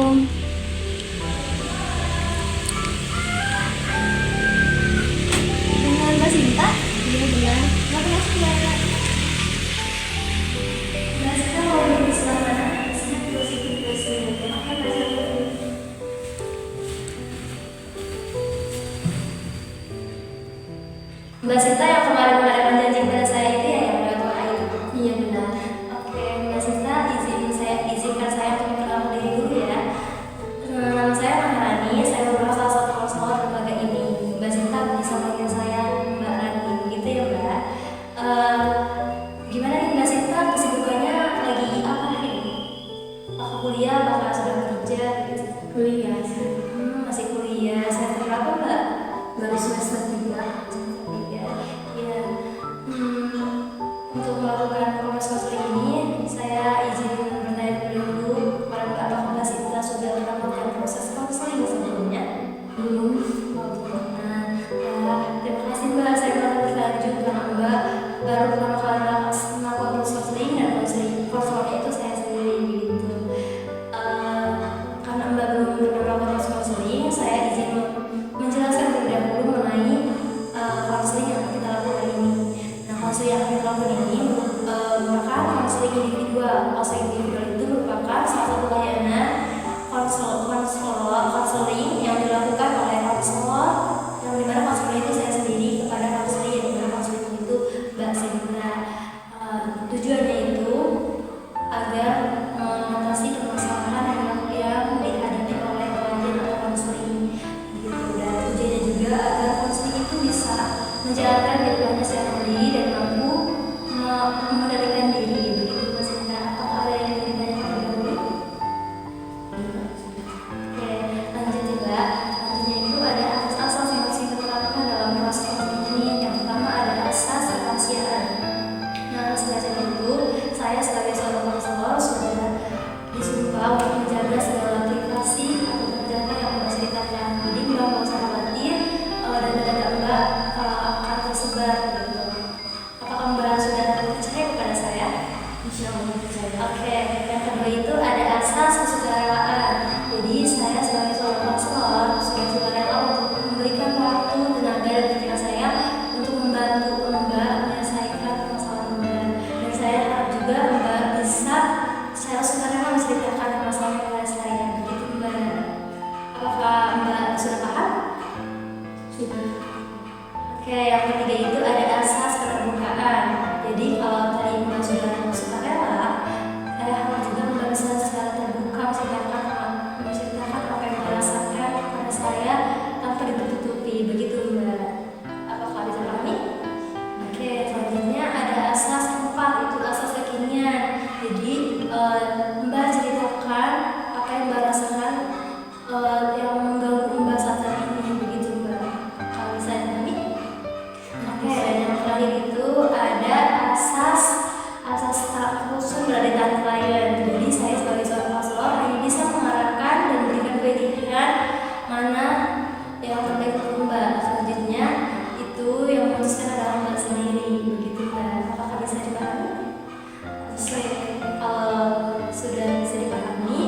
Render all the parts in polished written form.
Dengan Mbak Sinta? Iya benar. Nggak pernah Mbak. Mbak Sinta mau beli sebelah mana? Sini terus ini. Oke, Mbak Sinta. Mbak Sinta yang kemarin mengadakan janji pada saya itu ya yang lewat WA itu? Iya benar. Oke, Mbak Sinta izinkan saya untuk memperkenalkan diri dulu ya. Nama saya Maharani, saya merupakan salah satu konselor lembaga ini. Mbak Sinta bisa panggil saya Mbak Rani, gitu ya Mbak. Gimana nih Mbak Sinta, kesibukannya lagi apa nih? Apakah kuliah, apakah sudah kerja? Gitu? Kuliah sih. Masih kuliah. Semester berapa Mbak? Baru semester 3. Ya. Untuk melakukan proses konseling ini, saya izin bertanya dulu kepada Mbak, apakah Mbak Sinta sudah melakukan proses konseling sebelumnya? Belum. Nah, terima kasih Mbak, saya akan berlanjut karena Mbak baru pertama kali melakukan proses konseling dan konselornya itu saya sendiri gitu. Karena Mbak belum pernah melakukan proses konseling, saya izin menjelaskan terlebih dahulu mengenai konseling yang kita lakukan ini. Nah, konseling yang kita lakukan ini merupakan konseling individual. Konseling individual itu merupakan salah satu layanan konseling yang dilakukan oleh konselor, yang dimana konselor itu saya sendiri kepada konseling yang dimana konseling itu Mbak Sinta. Tujuannya itu agar mengatasi permasalahan yang dihadapi oleh klien atau konseling gitu. Dan tujuannya juga agar konseling itu bisa menjalankan kehidupannya secara mandiri dan mampu mengendalikan diri begitu Mbak Sinta. Apakah ada yang ingin ditanyakan terlebih dahulu? Oke, lanjut juga. Lanjutnya itu ada asas-asas yang harus kita terapkan dalam proses konseling ini. Yang pertama ada asas kerahasiaan. Nah, setelah itu saya sebagai seorang konselor sudah disumpah untuk menjaga segala privasi atau data yang Mbak ceritakan. Jadi Mbak nggak usah khawatir data-data Mbak akan tersebar gitu. Apakah Mbak sudah percaya kepada saya? Insya Allah percaya. Oke, yang kedua itu ada asas kesukarelaan. Jadi saya sebagai seorang konselor sudah sukarela untuk memberikan waktu, tenaga, dan pikiran saya untuk membantu Mbak menyelesaikan permasalahan Mbak. Dan saya harap juga Mbak bisa secara sukarela menceritakan permasalahan kepada saya. Begitu Mbak. Apakah Mbak sudah paham? Sudah. Oke, yang ketiga itu ada asas keterbukaan. Jadi kalau tadi Mbak sudah sukarela, saya harap juga Mbak bisa secara terbuka menceritakan apa yang Mbak rasakan kepada saya tanpa ditutupi. Begitu Mbak. Apakah bisa pahami? Oke, selanjutnya ada asas keempat, itu asas kekinian. Jadi Mbak ceritakan apa yang Mbak rasakan yang mengganggu Mbak saat ini. Begitu Mbak. Kalau bisa dipahami? Oke, dan yang terakhir itu ada asas tak berada di tangan klien. Jadi saya sebagai seorang konselor hanya bisa mengarahkan dan memberikan pilihan mana yang terbaik untuk Mbak. Selanjutnya itu yang memutuskan adalah Mbak sendiri. Begitu Mbak. Apakah bisa dipahami? Kalau sudah bisa dipahami,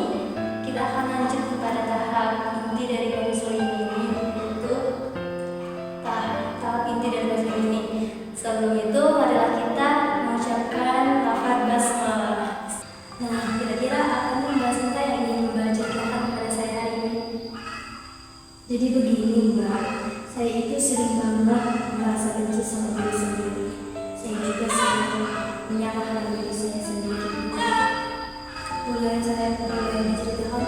kita akan lanjut kepada tahap inti dari konseling ini, yaitu tahap inti dari konseling ini. Sebelum itu, marilah kita mengucapkan lafaz basmalah. Nah, kira-kira apa nih Mbak Sinta yang ingin Mbak ceritakan kepada saya hari ini? Jadi begini Mbak, saya itu sering banget merasa benci sama diri sendiri. Saya juga sering menyalahkan diri saya sendiri. Boleh diceritakan lebih detail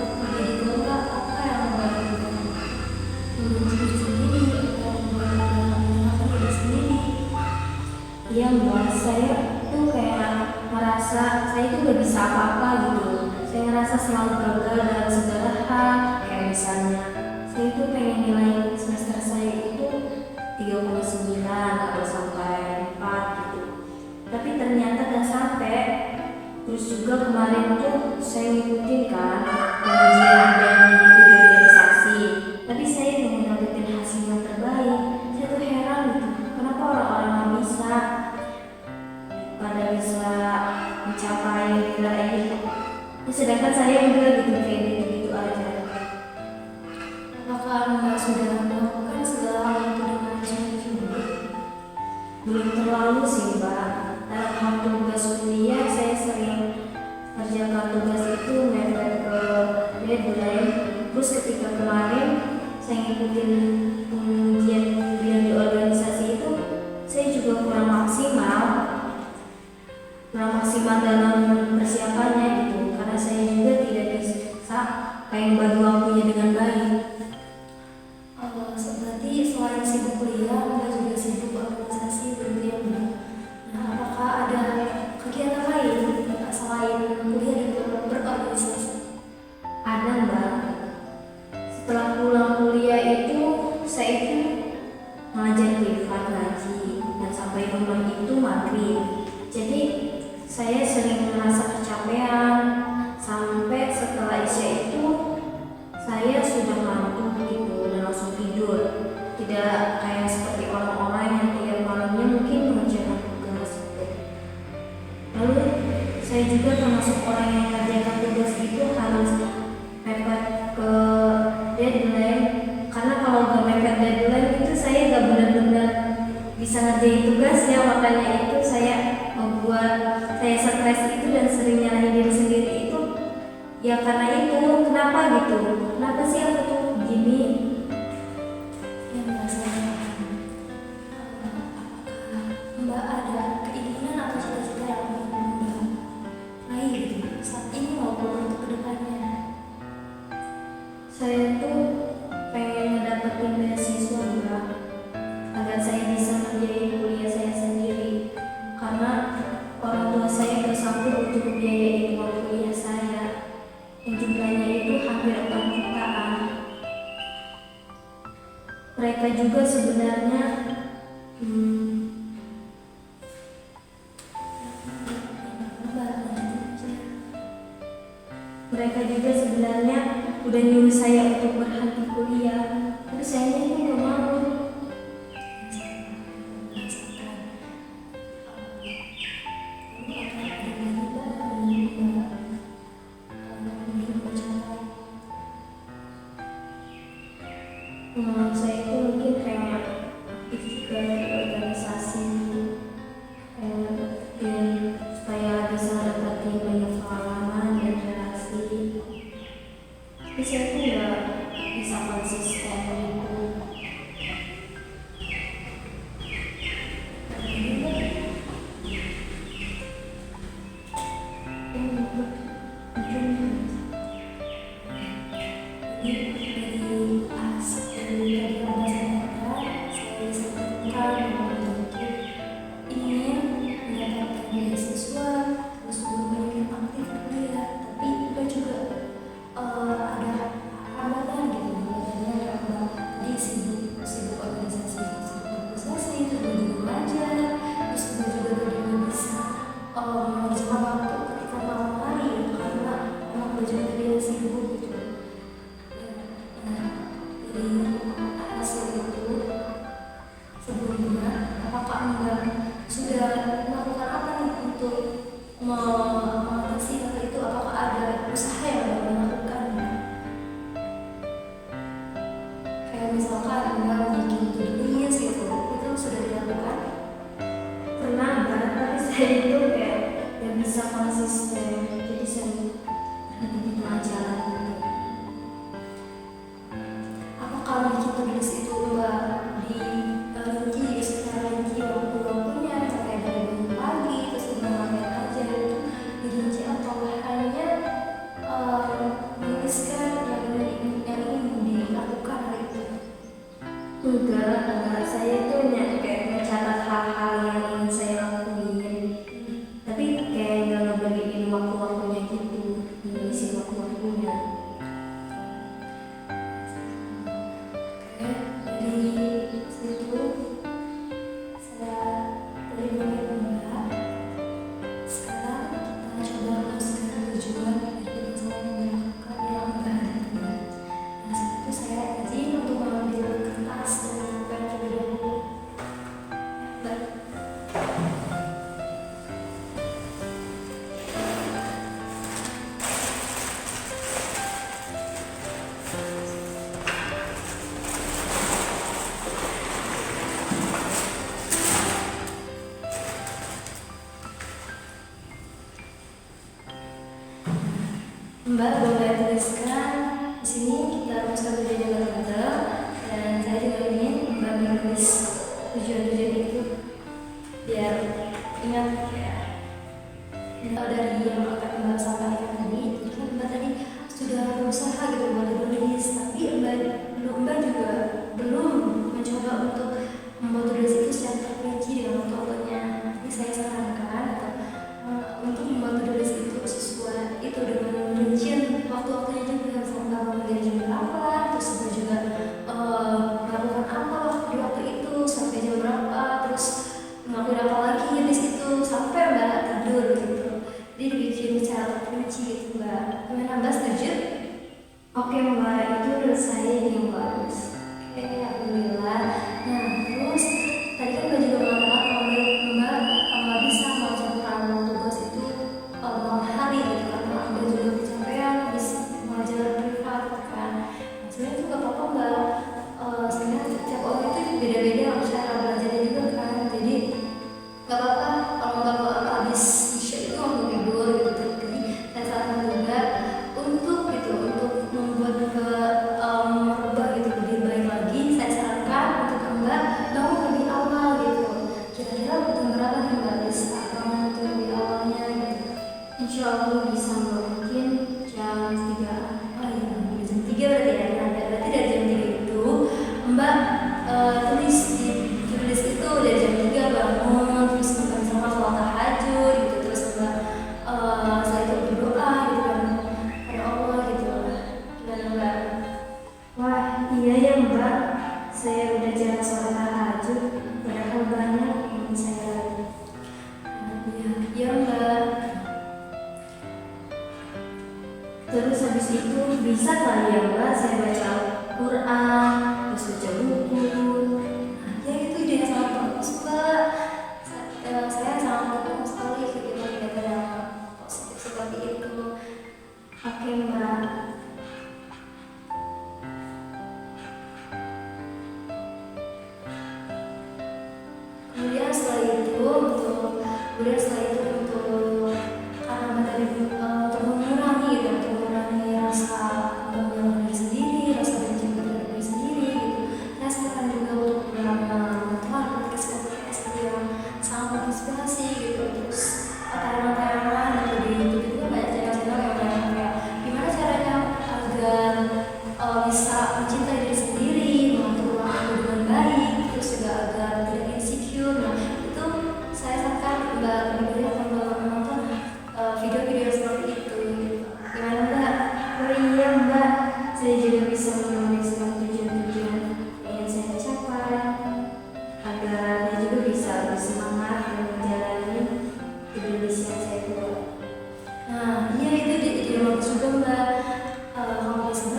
Mbak, apa yang Mbak lakukan? Membenci diri sendiri atau menyalahkan diri sendiri? Iya Mbak, saya tuh kayak merasa saya itu gak bisa apa-apa gitu. Saya ngerasa selalu gagal dalam segala hal. Kayak misalnya saya itu pengen nilai semester saya itu 3,9 atau sampai 4 gitu. Tapi ternyata gak sampai. Terus juga kemarin tuh saya ngikutin kan pengajian dan itu di organisasi. Tapi saya ingin mendapatkan hasil yang terbaik. Saya tuh heran gitu, kenapa orang-orang yang bisa pada bisa mencapai nilai ini, sedangkan saya enggak gitu, kayak gitu aja. deadline. Terus ketika kemarin saya ngikutin pengujian yang di organisasi itu, saya juga kurang maksimal dalam persiapannya gitu, karena saya juga tidak bisa kayak bagi waktunya dengan baik. Berarti selain sibuk kuliah, Mbak juga sibuk organisasi begitu ya Mbak? Nah, apakah ada kegiatan lain selain kuliah dan berorganisasi? Ada Mbak. Setelah pulang kuliah itu, saya itu mengajar privat ngaji, dan sampai rumah itu maghrib. Jadi saya sering merasa kecapean, sampai setelah isya itu saya sudah ngantuk gitu dan langsung tidur. Tidak kayak seperti orang-orang yang tiap malamnya mungkin mengerjakan tugas gitu. Lalu saya juga termasuk orang yang mengerjakan tugas itu harus mepet ke deadline, karena kalau gak mepet deadline itu saya gak benar-benar bisa ngerjain tugasnya. Makanya itu saya membuat saya stres itu dan sering nyalahin diri sendiri itu ya karena itu. Kenapa gitu? Kenapa sih aku tuh begini? Yang Mbak saya paham. Apakah Mbak ada keinginan atau cita-cita yang ingin Mbak raih gitu saat ini maupun untuk kedepannya? Saya tuh pengen ngedapetin beasiswa Mbak, agar saya bisa membiayai kuliah saya sendiri, karena orang tua saya bersanggup untuk membiayai uang kuliah saya yang jumlahnya itu hampir 4 jutaan. Mereka juga sebenarnya udah nyuruh saya untuk berhenti kuliah, tapi saya itu nggak mau. Saya itu mungkin kayak aktif juga di organisasi, dan supaya bisa dapetin banyak pengalaman dan relasi. Tapi saya tuh nggak bisa konsisten gitu. Saya itu kayak gak bisa konsisten, jadi sering berhenti di tengah jalan gitu. Apakah bikin tugas itu Mbak di sekitar rinci waktu-waktunya, kayak dari bangun pagi terus ngapain aja itu dirinci, atau hanya menuliskan yang ingin dilakukan hari itu? Enggak, saya itu kayak mencatat hal-hal yang ingin saya lakuin, tapi kayak nggak ngeberiin waktu-waktunya gitu, ngisi waktu-waktunya. Dari situ saya terima Mbak. Sekarang kita coba menuliskan tujuan dari saya melakukan yang Mbak ada. Nah, itu saya izin untuk mengambil kertas dan bukan terlebih dahulu. Baik. Mbak boleh tuliskan Oke Mbak, itu menurut saya yang bagus. Oke, alhamdulillah. Nah, terus tadi kan Mbak juga mengatakan kalau Mbak nggak bisa mengerjakan tugas itu malam hari gitu karena Mbak juga kecapean habis mengajar privat kan. Nah, sebenarnya itu nggak apa-apa Mbak. Sebenarnya setiap orang itu beda-beda cara belajarnya juga kan. Jadi nggak apa-apa kalau Mbak habis isya itu langsung tidur gitu. Jadi saya sarankan juga untuk membuat merubah gitu lebih baik lagi, saya sarankan untuk Mbak bangun lebih awal gitu. Kira-kira jam berapa nih Mbak bisa bangun untuk lebih awalnya gitu? Insya Allah bisa Mbak, mungkin jam 3. Oh iya, jam 3 berarti ya. Nah, berarti dari jam 3 itu Mbak tulis di tulis itu dari jam 3 bangun, terus Mbak sama sholat tahajud gitu, terus Mbak setelah itu berdoa gitu kan pada Allah gitu. Gimana Mbak? Wah, iya ya Mbak, saya udah jarang sholat tahajud, padahal banyak yang saya lalui. Iya Mbak. Terus habis itu bisa kali ya Mbak, saya baca Al-Quran, terus baca buku. Ya itu ide yang sangat bagus Mbak. Saya sangat mendukung sekali kegiatan-kegiatan yang positif seperti itu. Oke Mbak. Kemudian setelah itu untuk karena Mbak tadi untuk mengurangi gitu, untuk mengurangi rasa bangga diri sendiri, rasa benci terhadap diri sendiri gitu. Saya sarankan juga untuk menonton podcast yang sangat menginspirasi gitu. Terus tayangan-tayangan gitu di YouTube itu kan banyak channel-channel yang banyak kayak gimana caranya agar bisa mencintai diri sendiri, mengatur waktu dengan baik, terus juga agar tidak insecure. Nah, itu saya sarankan Mbak lebih banyak menonton video-video seperti itu. Gimana Mbak? Oh iya Mbak, saya juga bisa menuliskan tujuan-tujuan yang ingin saya capai, agar saya juga bisa bersemangat dan menjalani to-do list yang saya buat. Nah, iya itu ide bagus juga Mbak. Kalau bisa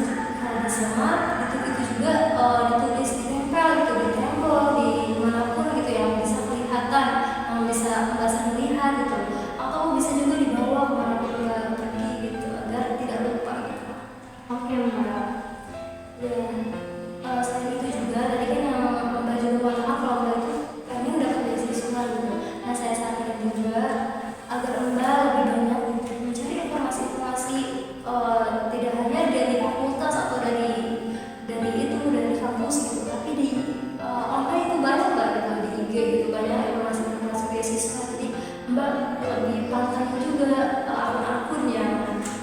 itu juga ditulis ditempel gitu di tembok di manapun gitu yang bisa kelihatan, yang bisa Mbak lihat gitu. Atau bisa juga dibawa kemanapun Mbak pergi gitu agar tidak lupa gitu. Oke Mbak. Dan selain itu juga tadi kan yang Mbak juga mengatakan kalau Mbak itu pengen dapat beasiswa gitu. Nah, saya sarankan juga agar Mbak lebih banyak gitu mencari informasi-informasi tidak hanya dari fakultas atau dari kampus gitu, tapi di online itu banyak Mbak gitu, di IG gitu banyak informasi-informasi beasiswa. Jadi Mbak lebih pantang juga akun-akun yang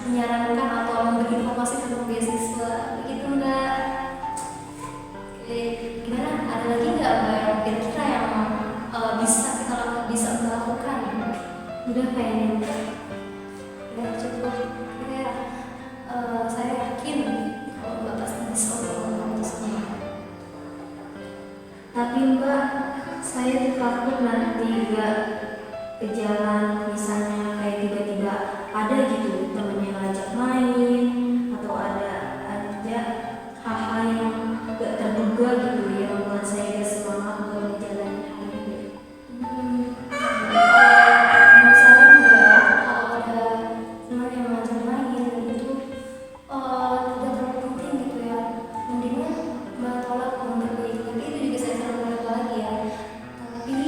menyarankan atau memberi informasi tentang beasiswa begitu Mbak. Oke, gimana? Ada lagi nggak Mbak yang kira-kira yang bisa Mbak lakukan? Udah kayaknya Mbak. Udah cukup. Ya, saya yakin kalau Mbak pasti bisa melakukan itu semua. Tapi Mbak, saya tuh takut nanti nggak ke jalan, misalnya kayak tiba-tiba ada gitu temen yang ngajak main, atau ada aja hal-hal yang gak terduga gitu yang membuat saya gak semangat buat menjalani hari ini. Menurut saya Mbak, kalau ada teman yang ngajak main itu tidak terlalu penting gitu ya. Mendingan Mbak tolak dengan baik. Tapi itu juga saya sarankan lagi ya. Tapi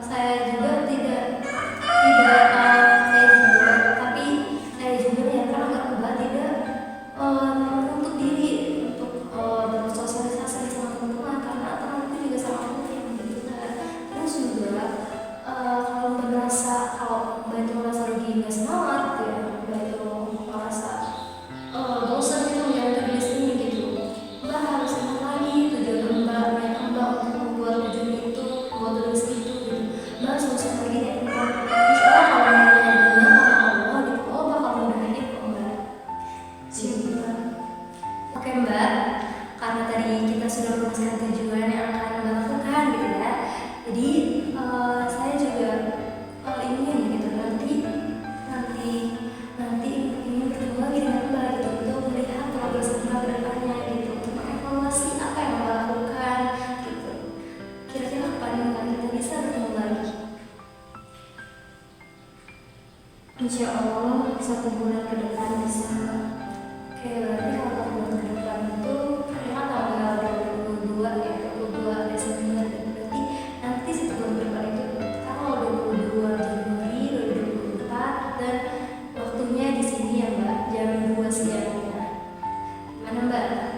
saya juga saya juga menyarankan agar Mbak tidak menutup diri untuk bersosialisasi sama teman-teman karena teman itu juga sangat penting gitu kan. Terus juga kalau Mbak merasa rugi nggak semangat gitu ya, Mbak itu merasa bosan gitu menjalani tugas ini gitu, Mbak harus ingat lagi tujuan Mbak, niat Mbak untuk membuat tujuan itu, membuat tugas itu gitu. Mbak harus ingat lagi niat Mbak. Insya Allah kalau niatnya benar sama Allah gitu, Allah bakal mudahin kok Mbak. Siap Mbak. Oke Mbak, karena tadi kita sudah merumuskan tujuan yang akan Mbak lakukan gitu ya. Jadi saya juga ingin gitu nanti ingin bertemu lagi dengan Mbak gitu untuk melihat Gimana Mbak?